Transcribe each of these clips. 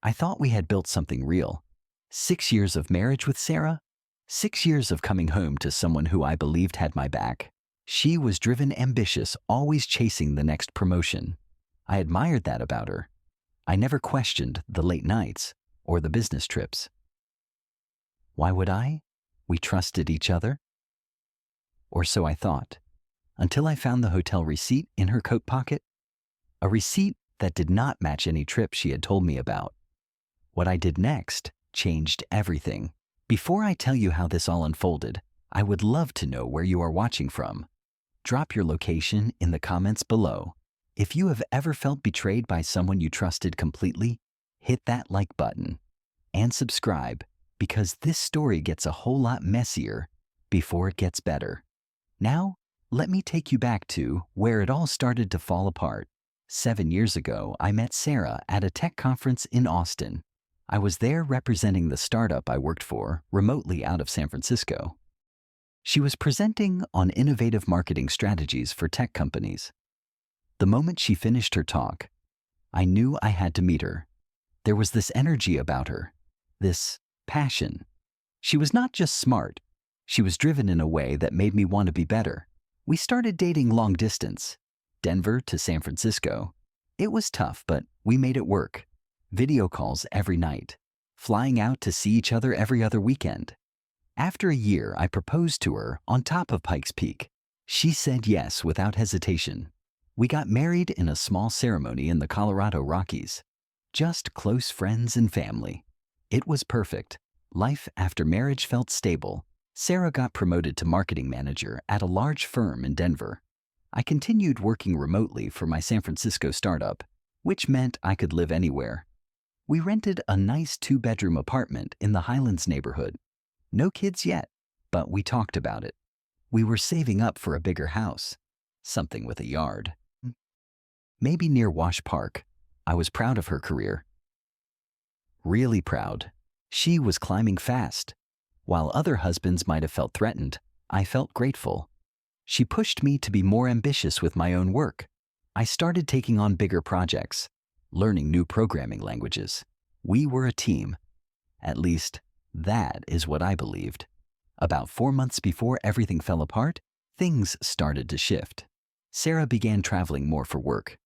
I thought we had built something real. 6 years of marriage with Sarah, 6 years of coming home to someone who I believed had my back. She was driven, ambitious, always chasing the next promotion. I admired that about her. I never questioned the late nights or the business trips. Why would I? We trusted each other. Or so I thought, until I found the hotel receipt in her coat pocket. A receipt that did not match any trip she had told me about. What I did next changed everything. Before I tell you how this all unfolded, I would love to know where you are watching from. Drop your location in the comments below. If you have ever felt betrayed by someone you trusted completely, hit that like button and subscribe, because this story gets a whole lot messier before it gets better. Now, let me take you back to where it all started to fall apart. 7 years ago, I met Sarah at a tech conference in Austin. I was there representing the startup I worked for remotely out of San Francisco. She was presenting on innovative marketing strategies for tech companies. The moment she finished her talk, I knew I had to meet her. There was this energy about her, this passion. She was not just smart, she was driven in a way that made me want to be better. We started dating long distance, Denver to San Francisco. It was tough, but we made it work. Video calls every night, flying out to see each other every other weekend. After a year, I proposed to her on top of Pikes Peak. She said yes without hesitation. We got married in a small ceremony in the Colorado Rockies. Just close friends and family. It was perfect. Life after marriage felt stable. Sarah got promoted to marketing manager at a large firm in Denver. I continued working remotely for my San Francisco startup, which meant I could live anywhere. We rented a nice 2-bedroom apartment in the Highlands neighborhood. No kids yet, but we talked about it. We were saving up for a bigger house, something with a yard. Maybe near Wash Park. I was proud of her career. Really proud. She was climbing fast. While other husbands might have felt threatened, I felt grateful. She pushed me to be more ambitious with my own work. I started taking on bigger projects, learning new programming languages. We were a team. At least, that is what I believed. About 4 months before everything fell apart, things started to shift. Sarah began traveling more for work.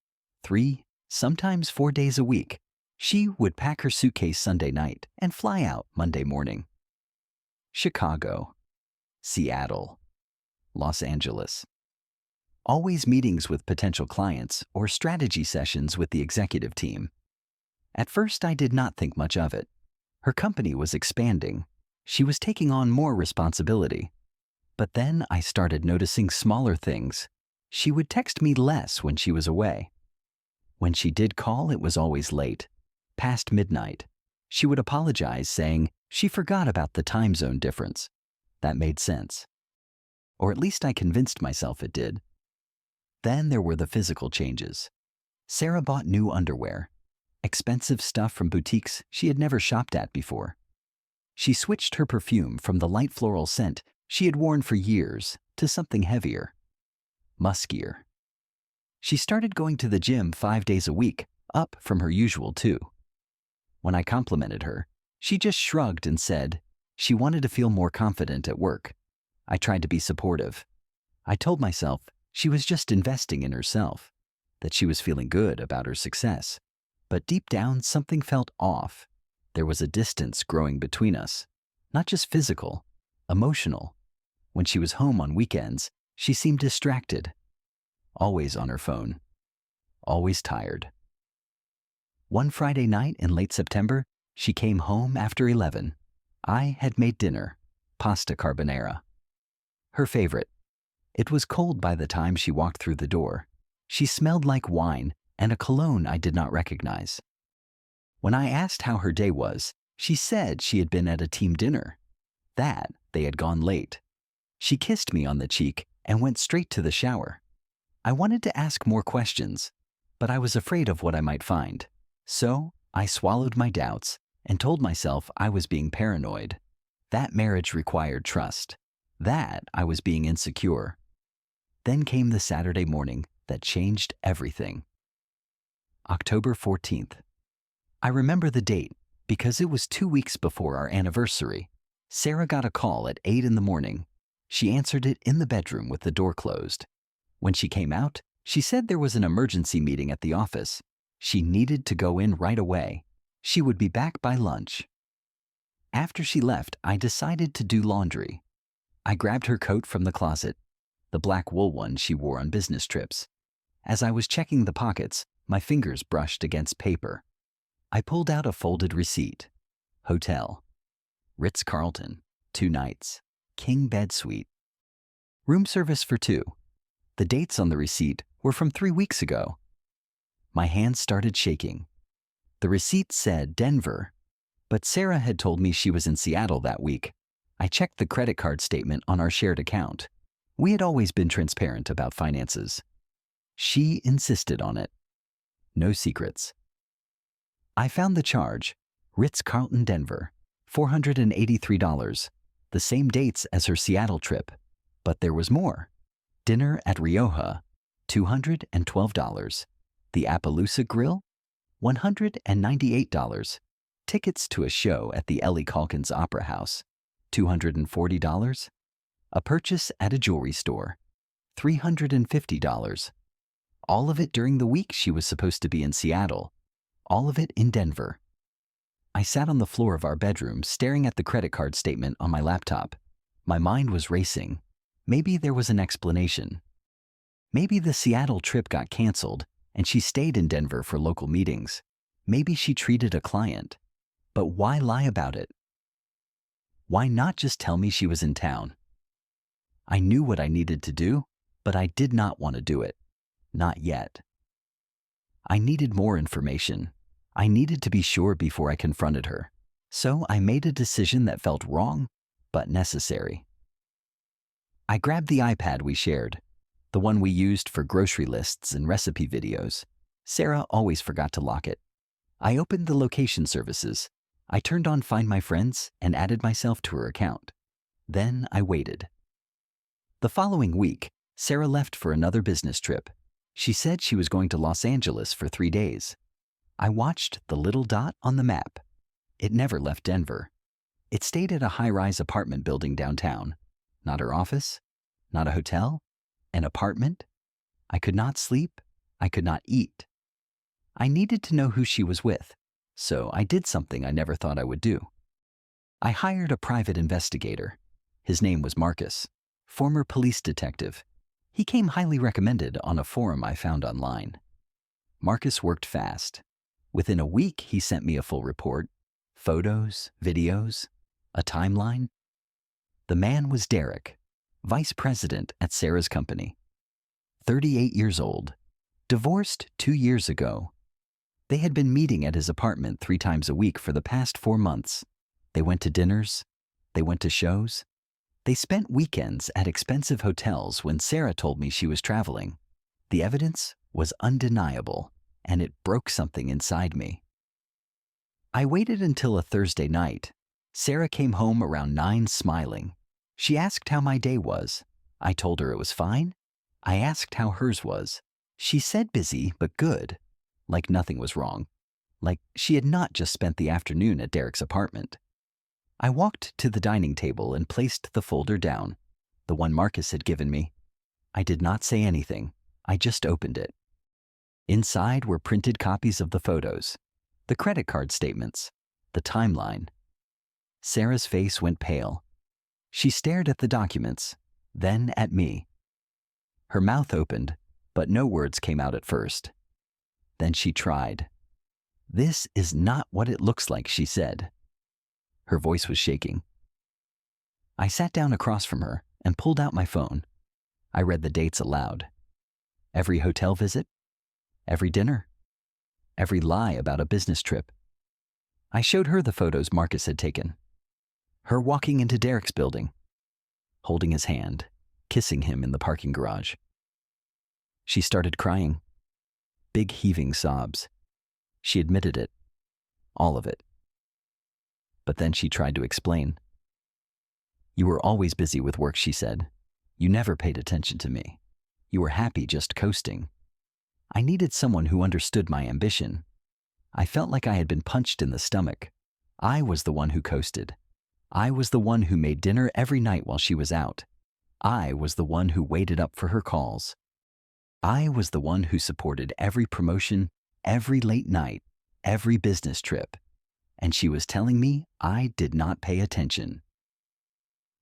3, sometimes 4 days a week. She would pack her suitcase Sunday night and fly out Monday morning. Chicago, Seattle, Los Angeles. Always meetings with potential clients or strategy sessions with the executive team. At first, I did not think much of it. Her company was expanding. She was taking on more responsibility. But then I started noticing smaller things. She would text me less when she was away. When she did call, it was always late, past midnight. She would apologize, saying she forgot about the time zone difference. That made sense. Or at least I convinced myself it did. Then there were the physical changes. Sarah bought new underwear, expensive stuff from boutiques she had never shopped at before. She switched her perfume from the light floral scent she had worn for years to something heavier, muskier. She started going to the gym 5 days a week, up from her usual 2. When I complimented her, she just shrugged and said she wanted to feel more confident at work. I tried to be supportive. I told myself she was just investing in herself, that she was feeling good about her success. But deep down, something felt off. There was a distance growing between us, not just physical, emotional. When she was home on weekends, she seemed distracted, always on her phone, always tired. One Friday night in late September, she came home after 11. I had made dinner, pasta carbonara. Her favorite. It was cold by the time she walked through the door. She smelled like wine and a cologne I did not recognize. When I asked how her day was, she said she had been at a team dinner, that they had gone late. She kissed me on the cheek and went straight to the shower. I wanted to ask more questions, but I was afraid of what I might find. So I swallowed my doubts and told myself I was being paranoid. That marriage required trust. That I was being insecure. Then came the Saturday morning that changed everything. October 14th. I remember the date because it was 2 weeks before our anniversary. Sarah got a call at 8 in the morning. She answered it in the bedroom with the door closed. When she came out, she said there was an emergency meeting at the office. She needed to go in right away. She would be back by lunch. After she left, I decided to do laundry. I grabbed her coat from the closet, the black wool one she wore on business trips. As I was checking the pockets, my fingers brushed against paper. I pulled out a folded receipt. Hotel. Ritz-Carlton, 2 nights. King bed suite. Room service for 2. The dates on the receipt were from 3 weeks ago. My hands started shaking. The receipt said Denver, but Sarah had told me she was in Seattle that week. I checked the credit card statement on our shared account. We had always been transparent about finances. She insisted on it. No secrets. I found the charge, Ritz-Carlton Denver, $483, the same dates as her Seattle trip. But there was more. Dinner at Rioja, $212. The Appaloosa Grill, $198. Tickets to a show at the Ellie Calkins Opera House, $240. A purchase at a jewelry store, $350. All of it during the week she was supposed to be in Seattle. All of it in Denver. I sat on the floor of our bedroom staring at the credit card statement on my laptop. My mind was racing. Maybe there was an explanation. Maybe the Seattle trip got canceled and she stayed in Denver for local meetings. Maybe she treated a client. But why lie about it? Why not just tell me she was in town? I knew what I needed to do, but I did not want to do it. Not yet. I needed more information. I needed to be sure before I confronted her. So I made a decision that felt wrong, but necessary. I grabbed the iPad we shared, the one we used for grocery lists and recipe videos. Sarah always forgot to lock it. I opened the location services. I turned on Find My Friends and added myself to her account. Then I waited. The following week, Sarah left for another business trip. She said she was going to Los Angeles for 3 days. I watched the little dot on the map. It never left Denver. It stayed at a high-rise apartment building downtown. Not her office, not a hotel, an apartment. I could not sleep. I could not eat. I needed to know who she was with, so I did something I never thought I would do. I hired a private investigator. His name was Marcus, former police detective. He came highly recommended on a forum I found online. Marcus worked fast. Within a week, he sent me a full report, photos, videos, a timeline. The man was Derek, vice president at Sarah's company. 38 years old, divorced 2 years ago. They had been meeting at his apartment 3 times a week for the past 4 months. They went to dinners. They went to shows. They spent weekends at expensive hotels when Sarah told me she was traveling. The evidence was undeniable, and it broke something inside me. I waited until a Thursday night. Sarah came home around 9 smiling. She asked how my day was. I told her it was fine. I asked how hers was. She said busy but good, like nothing was wrong, like she had not just spent the afternoon at Derek's apartment. I walked to the dining table and placed the folder down, the one Marcus had given me. I did not say anything. I just opened it. Inside were printed copies of the photos, the credit card statements, the timeline. Sarah's face went pale. She stared at the documents, then at me. Her mouth opened, but no words came out at first. Then she tried. "This is not what it looks like," she said. Her voice was shaking. I sat down across from her and pulled out my phone. I read the dates aloud. Every hotel visit, every dinner, every lie about a business trip. I showed her the photos Marcus had taken. Her walking into Derek's building, holding his hand, kissing him in the parking garage. She started crying. Big heaving sobs. She admitted it. All of it. But then she tried to explain. "You were always busy with work," she said. "You never paid attention to me. You were happy just coasting. I needed someone who understood my ambition. I felt like I had been punched in the stomach. I was the one who coasted. I was the one who made dinner every night while she was out. I was the one who waited up for her calls. I was the one who supported every promotion, every late night, every business trip. And she was telling me I did not pay attention.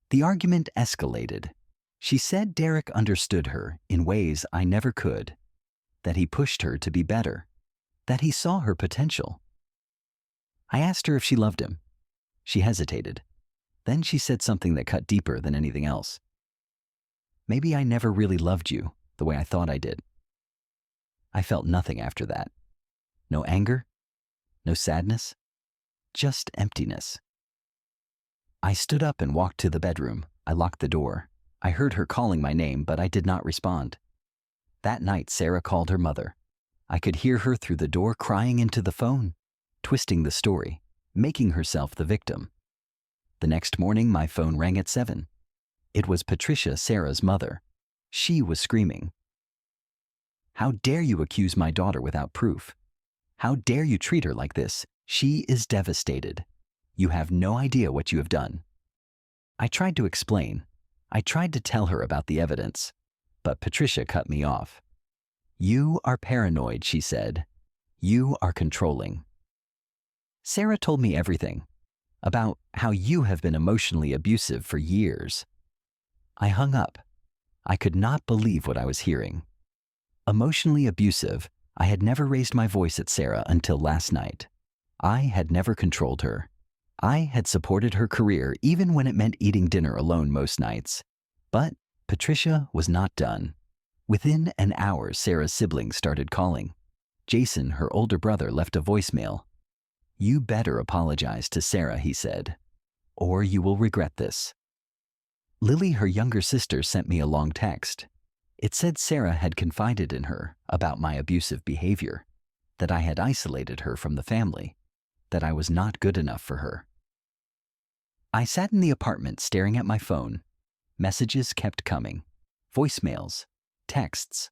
The argument escalated. She said Derek understood her in ways I never could, that he pushed her to be better, that he saw her potential. I asked her if she loved him. She hesitated. Then she said something that cut deeper than anything else. Maybe I never really loved you the way I thought I did. I felt nothing after that. No anger, no sadness, just emptiness. I stood up and walked to the bedroom. I locked the door. I heard her calling my name, but I did not respond. That night, Sarah called her mother. I could hear her through the door crying into the phone, twisting the story, making herself the victim. The next morning, my phone rang at 7. It was Patricia, Sarah's mother. She was screaming. "How dare you accuse my daughter without proof? How dare you treat her like this? She is devastated. You have no idea what you have done." I tried to explain. I tried to tell her about the evidence, but Patricia cut me off. "You are paranoid," she said. "You are controlling." Sarah told me everything about how you have been emotionally abusive for years. I hung up. I could not believe what I was hearing. Emotionally abusive, I had never raised my voice at Sarah until last night. I had never controlled her. I had supported her career even when it meant eating dinner alone most nights. But Patricia was not done. Within an hour, Sarah's siblings started calling. Jason, her older brother, left a voicemail. "You better apologize to Sarah," he said, "or you will regret this." Lily, her younger sister, sent me a long text. It said Sarah had confided in her about my abusive behavior, that I had isolated her from the family, that I was not good enough for her. I sat in the apartment staring at my phone. Messages kept coming. Voicemails, texts,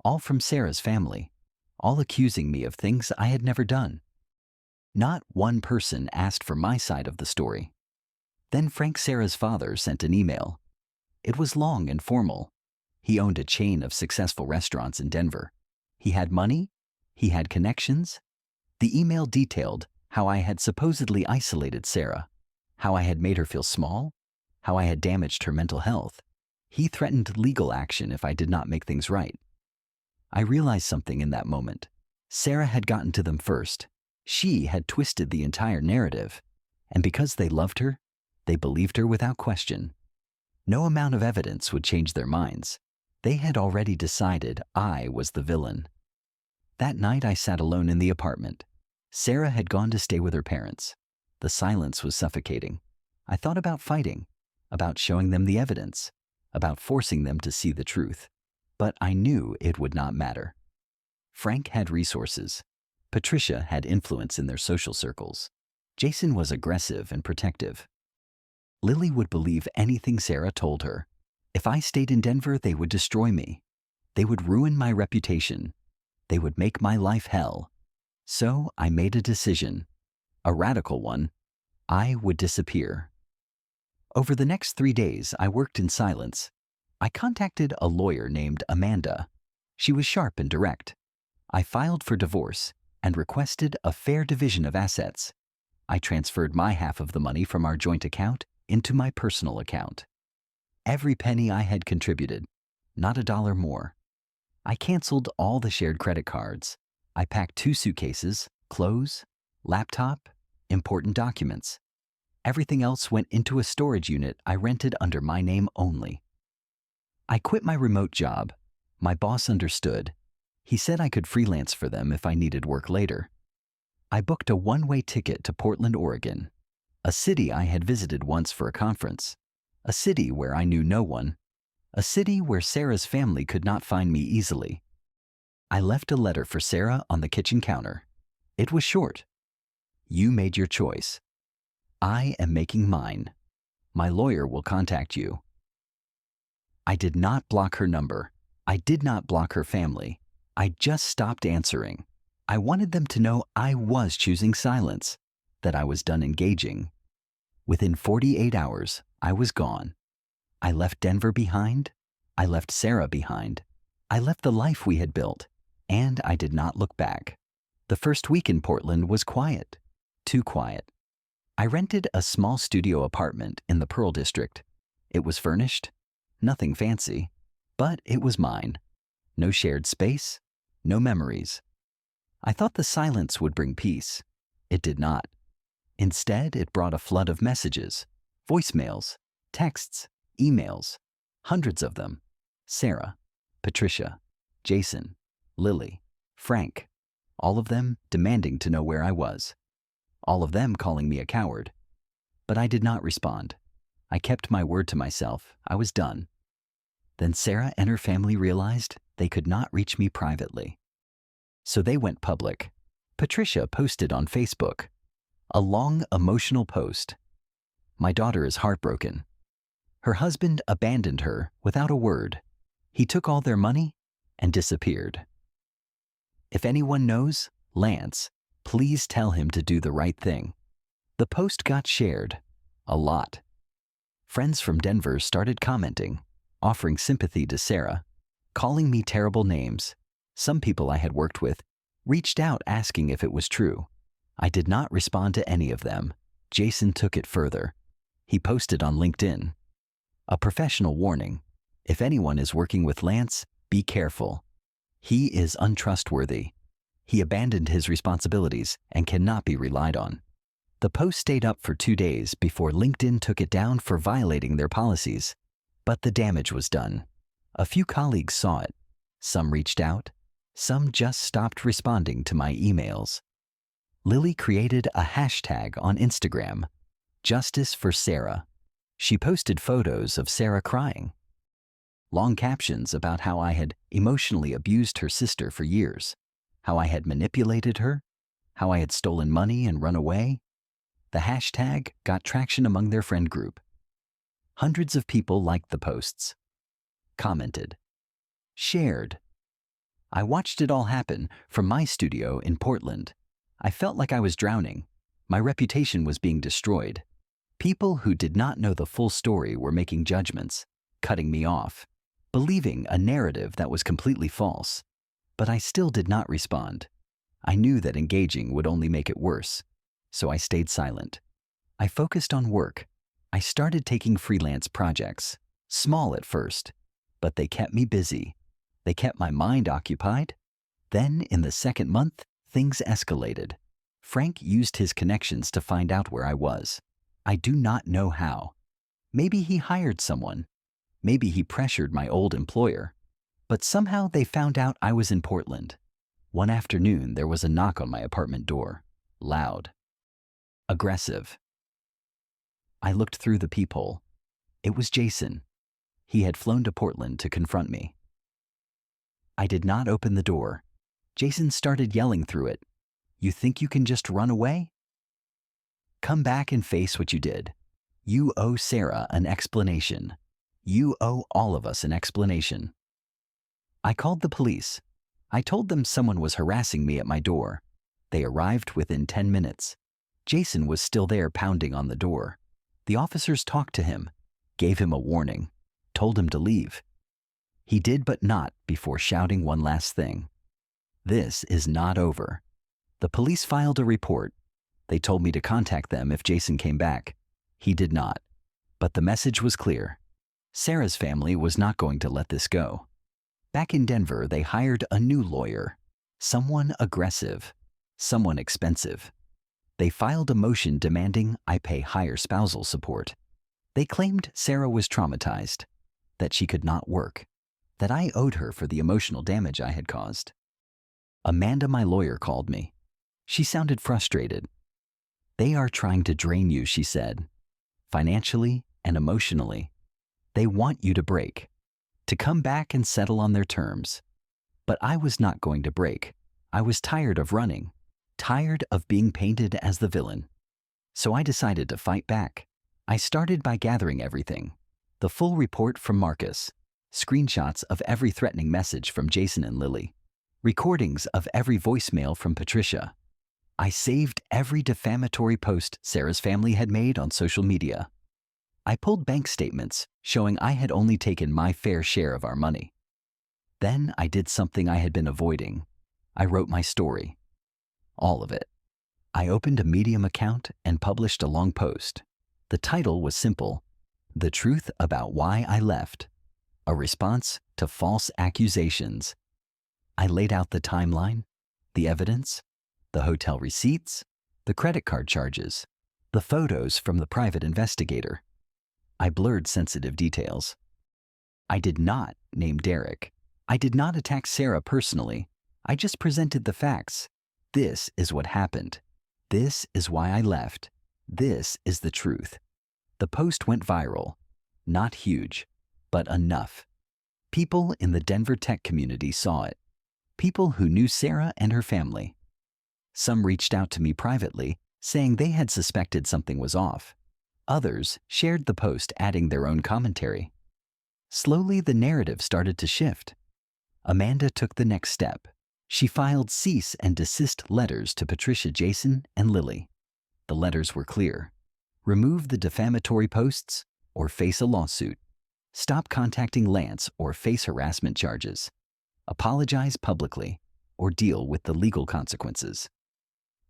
all from Sarah's family, all accusing me of things I had never done. Not one person asked for my side of the story. Then Frank, Sarah's father, sent an email. It was long and formal. He owned a chain of successful restaurants in Denver. He had money. He had connections. The email detailed how I had supposedly isolated Sarah, how I had made her feel small, how I had damaged her mental health. He threatened legal action if I did not make things right. I realized something in that moment. Sarah had gotten to them first. She had twisted the entire narrative. And because they loved her, they believed her without question. No amount of evidence would change their minds. They had already decided I was the villain. That night I sat alone in the apartment. Sarah had gone to stay with her parents. The silence was suffocating. I thought about fighting, about showing them the evidence, about forcing them to see the truth. But I knew it would not matter. Frank had resources. Patricia had influence in their social circles. Jason was aggressive and protective. Lily would believe anything Sarah told her. If I stayed in Denver, they would destroy me. They would ruin my reputation. They would make my life hell. So I made a decision, a radical one. I would disappear. Over the next 3 days, I worked in silence. I contacted a lawyer named Amanda. She was sharp and direct. I filed for divorce and requested a fair division of assets. I transferred my half of the money from our joint account into my personal account. Every penny I had contributed, not a dollar more. I canceled all the shared credit cards. I packed 2 suitcases, clothes, laptop, important documents. Everything else went into a storage unit I rented under my name only. I quit my remote job. My boss understood. He said I could freelance for them if I needed work later. I booked a one-way ticket to Portland, Oregon, a city I had visited once for a conference, a city where I knew no one, a city where Sarah's family could not find me easily. I left a letter for Sarah on the kitchen counter. It was short. "You made your choice. I am making mine. My lawyer will contact you." I did not block her number. I did not block her family. I just stopped answering. I wanted them to know I was choosing silence, that I was done engaging. Within 48 hours, I was gone. I left Denver behind. I left Sarah behind. I left the life we had built, and I did not look back. The first week in Portland was quiet, too quiet. I rented a small studio apartment in the Pearl District. It was furnished, nothing fancy, but it was mine. No shared space, no memories. I thought the silence would bring peace. It did not. Instead, it brought a flood of messages, voicemails, texts, emails, hundreds of them. Sarah, Patricia, Jason, Lily, Frank, all of them demanding to know where I was. All of them calling me a coward. But I did not respond. I kept my word to myself. I was done. Then Sarah and her family realized they could not reach me privately. So they went public. Patricia posted on Facebook. A long, emotional post. My daughter is heartbroken. Her husband abandoned her without a word. He took all their money and disappeared. If anyone knows Lance, please tell him to do the right thing. The post got shared. A lot. Friends from Denver started commenting, offering sympathy to Sarah, calling me terrible names. Some people I had worked with reached out asking if it was true. I did not respond to any of them. Jason took it further. He posted on LinkedIn. A professional warning. If anyone is working with Lance, be careful. He is untrustworthy. He abandoned his responsibilities and cannot be relied on. The post stayed up for 2 days before LinkedIn took it down for violating their policies. But the damage was done. A few colleagues saw it. Some reached out. Some just stopped responding to my emails. Lily created a hashtag on Instagram, Justice for Sarah. She posted photos of Sarah crying. Long captions about how I had emotionally abused her sister for years, how I had manipulated her, how I had stolen money and run away. The hashtag got traction among their friend group. Hundreds of people liked the posts, commented, shared. I watched it all happen from my studio in Portland. I felt like I was drowning. My reputation was being destroyed. People who did not know the full story were making judgments, cutting me off, believing a narrative that was completely false. But I still did not respond. I knew that engaging would only make it worse, so I stayed silent. I focused on work. I started taking freelance projects, small at first, but they kept me busy. They kept my mind occupied. Then, in the second month, things escalated. Frank used his connections to find out where I was. I do not know how. Maybe he hired someone. Maybe he pressured my old employer. But somehow they found out I was in Portland. One afternoon, there was a knock on my apartment door. Loud. Aggressive. I looked through the peephole. It was Jason. He had flown to Portland to confront me. I did not open the door. Jason started yelling through it. You think you can just run away? Come back and face what you did. You owe Sarah an explanation. You owe all of us an explanation. I called the police. I told them someone was harassing me at my door. They arrived within 10 minutes. Jason was still there pounding on the door. The officers talked to him, gave him a warning, told him to leave. He did but not before shouting one last thing. This is not over. The police filed a report. They told me to contact them if Jason came back. He did not. But the message was clear. Sarah's family was not going to let this go. Back in Denver, they hired a new lawyer. Someone aggressive. Someone expensive. They filed a motion demanding I pay higher spousal support. They claimed Sarah was traumatized, that she could not work, that I owed her for the emotional damage I had caused. Amanda, my lawyer, called me. She sounded frustrated. They are trying to drain you, she said, financially and emotionally. They want you to break, to come back and settle on their terms. But I was not going to break. I was tired of running, tired of being painted as the villain. So I decided to fight back. I started by gathering everything. The full report from Marcus, screenshots of every threatening message from Jason and Lily, recordings of every voicemail from Patricia. I saved every defamatory post Sarah's family had made on social media. I pulled bank statements showing I had only taken my fair share of our money. Then I did something I had been avoiding. I wrote my story. All of it. I opened a Medium account and published a long post. The title was simple: The Truth About Why I Left, a response to false accusations. I laid out the timeline, the evidence, the hotel receipts, the credit card charges, the photos from the private investigator. I blurred sensitive details. I did not name Derek. I did not attack Sarah personally. I just presented the facts. This is what happened. This is why I left. This is the truth. The post went viral. Not huge, but enough. People in the Denver tech community saw it. People who knew Sarah and her family. Some reached out to me privately, saying they had suspected something was off. Others shared the post, adding their own commentary. Slowly, the narrative started to shift. Amanda took the next step. She filed cease and desist letters to Patricia, Jason, and Lily. The letters were clear. Remove the defamatory posts or face a lawsuit. Stop contacting Lance or face harassment charges. Apologize publicly or deal with the legal consequences.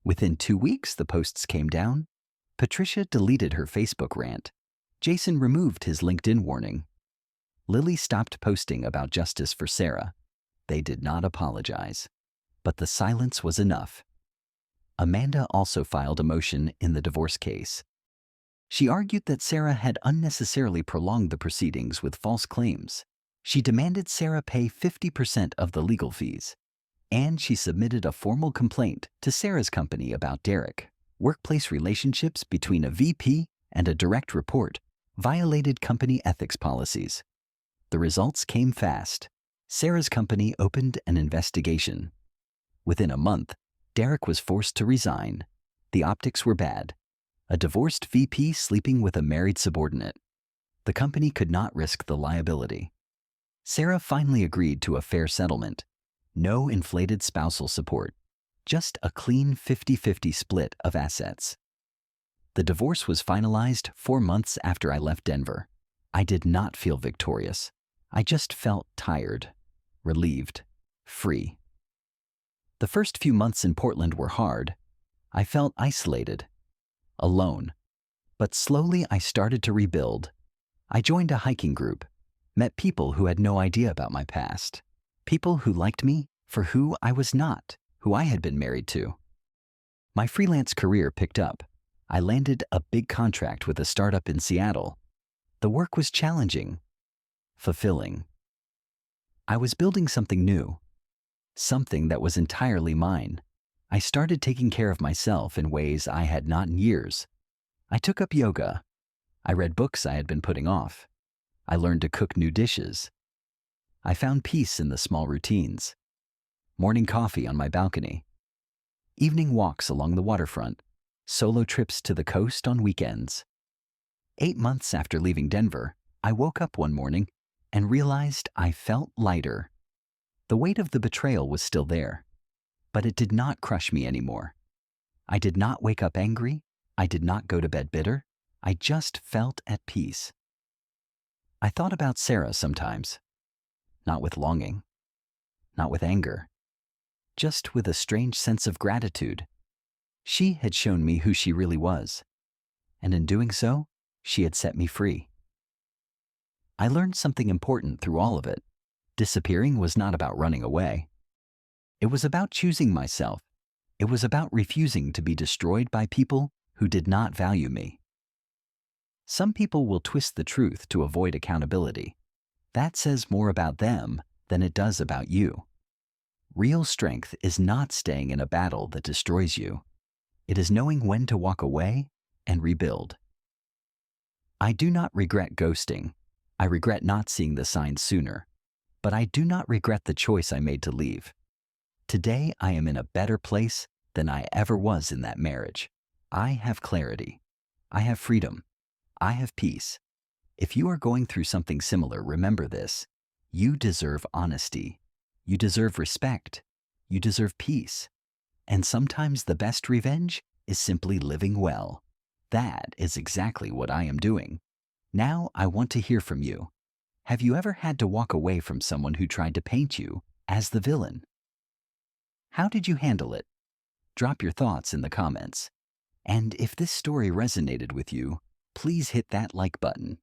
Within 2 weeks, the posts came down. Patricia deleted her Facebook rant. Jason removed his LinkedIn warning. Lily stopped posting about justice for Sarah. They did not apologize. But the silence was enough. Amanda also filed a motion in the divorce case. She argued that Sarah had unnecessarily prolonged the proceedings with false claims. She demanded Sarah pay 50% of the legal fees. And she submitted a formal complaint to Sarah's company about Derek. Workplace relationships between a VP and a direct report violated company ethics policies. The results came fast. Sarah's company opened an investigation. Within a month, Derek was forced to resign. The optics were bad. A divorced VP sleeping with a married subordinate. The company could not risk the liability. Sarah finally agreed to a fair settlement. No inflated spousal support. Just a clean 50-50 split of assets. The divorce was finalized 4 months after I left Denver. I did not feel victorious. I just felt tired, relieved, free. The first few months in Portland were hard. I felt isolated, alone. But slowly I started to rebuild. I joined a hiking group, met people who had no idea about my past. People who liked me for who I was not, who I had been married to. My freelance career picked up. I landed a big contract with a startup in Seattle. The work was challenging, fulfilling. I was building something new, something that was entirely mine. I started taking care of myself in ways I had not in years. I took up yoga. I read books I had been putting off. I learned to cook new dishes. I found peace in the small routines. Morning coffee on my balcony. Evening walks along the waterfront. Solo trips to the coast on weekends. 8 months after leaving Denver, I woke up one morning and realized I felt lighter. The weight of the betrayal was still there, but it did not crush me anymore. I did not wake up angry. I did not go to bed bitter. I just felt at peace. I thought about Sarah sometimes, not with longing, not with anger, just with a strange sense of gratitude. She had shown me who she really was, and in doing so, she had set me free. I learned something important through all of it. Disappearing was not about running away. It was about choosing myself. It was about refusing to be destroyed by people who did not value me. Some people will twist the truth to avoid accountability. That says more about them than it does about you. Real strength is not staying in a battle that destroys you. It is knowing when to walk away and rebuild. I do not regret ghosting. I regret not seeing the signs sooner. But I do not regret the choice I made to leave. Today, I am in a better place than I ever was in that marriage. I have clarity. I have freedom. I have peace. If you are going through something similar, remember this. You deserve honesty. You deserve respect. You deserve peace. And sometimes the best revenge is simply living well. That is exactly what I am doing. Now I want to hear from you. Have you ever had to walk away from someone who tried to paint you as the villain? How did you handle it? Drop your thoughts in the comments. And if this story resonated with you, please hit that like button.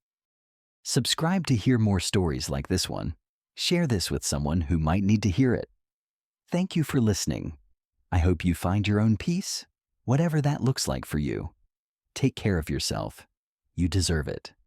Subscribe to hear more stories like this one. Share this with someone who might need to hear it. Thank you for listening. I hope you find your own peace, whatever that looks like for you. Take care of yourself. You deserve it.